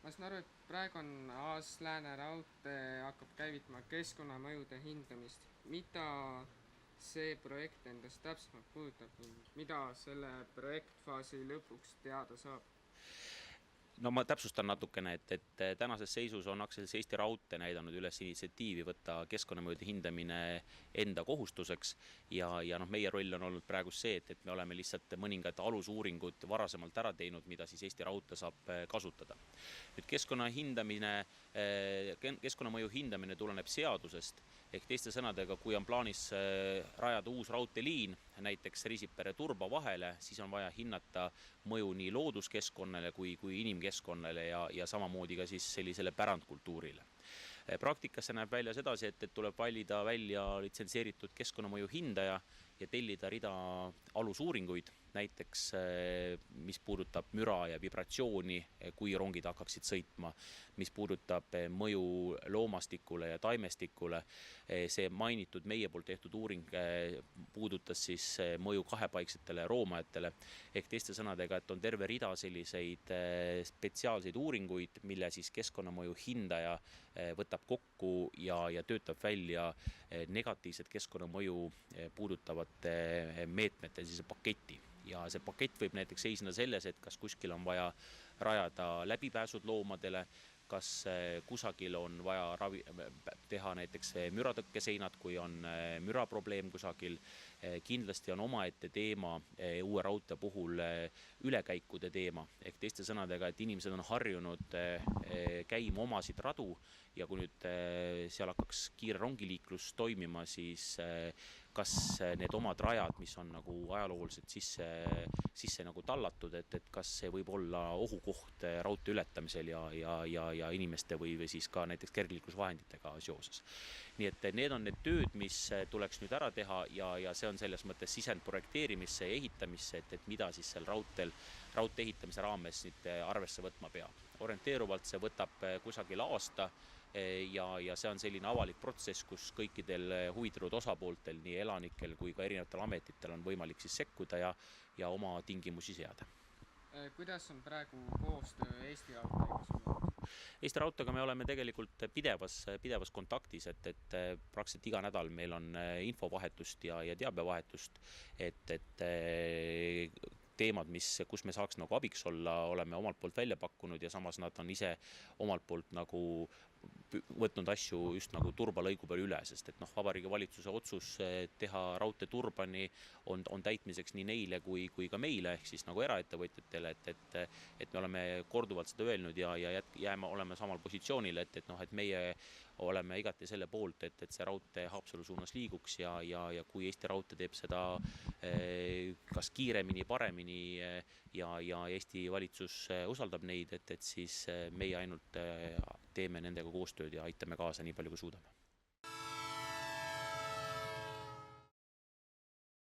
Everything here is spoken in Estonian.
Ma saan aru, et praegu on Aas-Lääne raudtee hakkab käivitama keskkonnamõjude hindamist. Mida see projekt endast täpsemalt puudutab ning mida selle projektfaasi lõpuks teada saab? No ma täpsustan natukene, et tänases seisus on aktsiaselts Eesti Raudtee näidanud üles initsiatiivi võtta keskkonnamõjude hindamine enda kohustuseks ja meie roll on olnud praegu see, et me oleme lihtsalt mõningad alusuuringud varasemalt ära teinud, mida siis Eesti Raudtee saab kasutada. Nüüd keskkonnamõju hindamine tuleneb seadusest, ehk teiste sõnadega, kui on plaanis rajada uus raudteeliin, näiteks Riisipere-Turba vahele, siis on vaja hinnata mõju nii looduskeskkonnale kui inimkeskkonnale ja samamoodi ka siis sellisele pärandkultuurile. Praktikas see näeb välja sedasi, et tuleb valida välja litsenseeritud keskkonnamõju hindaja ja tellida rida alusuuringuid, näiteks mis puudutab müra ja vibratsiooni, kui rongid hakkaksid sõitma, mis puudutab mõju loomastikule ja taimestikule. See mainitud meie poolt tehtud uuring puudutas siis mõju kahepaiksetele roomajatele, ehk teiste sõnadega, et on terve rida selliseid spetsiaalseid uuringuid, mille siis keskkonnamõju hindaja võtab kokku ja töötab välja negatiivset keskkonnamõju puudutavate meetmete siis paketi. Ja see pakett võib näiteks seisneda selles, et kas kuskil on vaja rajada läbipääsud loomadele, kas kusagil on vaja teha näiteks müratõkkeseinad, kui on müraprobleem kusagil. Kindlasti on omaette teema uue raudtee puhul ülekäikude teema, ehk teiste sõnadega, et inimesed on harjunud käima omasid radu ja kui nüüd seal hakkaks kiire rongiliiklus toimima, siis kas need omad rajad, mis on nagu ajalooliselt sisse nagu tallatud, et kas see võib olla ohukoht raudtee ületamisel ja inimeste või siis ka näiteks kergliiklusvahenditega seoses. Nii et need on need tööd, mis tuleks nüüd ära teha ja see on selles mõttes sisend projekteerimisse ja ehitamisse, et mida siis seal raudtee ehitamise raames nüüd arvesse võtma peab. Orienteeruvalt see võtab kusagil aasta ja see on selline avalik protsess, kus kõikidel huvitatud osapooltel, nii elanikel kui ka erinevatel ametitel on võimalik siis sekkuda ja oma tingimusi seada. Kuidas on praegu koostöö Eesti Raudteega sulle? Eesti Raudteega me oleme tegelikult pidevas kontaktis, et praktiliselt iga nädal meil on infovahetust ja teabevahetust, et teemad, kus me saaks nagu abiks olla, oleme omalt poolt välja pakkunud ja samas nad on ise omalt poolt nagu võtnud asju just nagu Turba lõigu peal üle, sest et Vabariigi Valitsuse otsus teha raudtee Turbani on täitmiseks nii neile kui ka meile, ehk siis nagu eraettevõtjatele, et me oleme korduvalt seda öelnud ja oleme samal positsioonil, et meie oleme igati selle poolt, et see raudtee Haapsalu suunas liiguks ja kui Eesti Raudtee teeb seda kas kiiremini, paremini ja Eesti valitsus usaldab neid, et siis meie ainult teeme nendega koostööd ja aitame kaasa nii palju, kui suudame.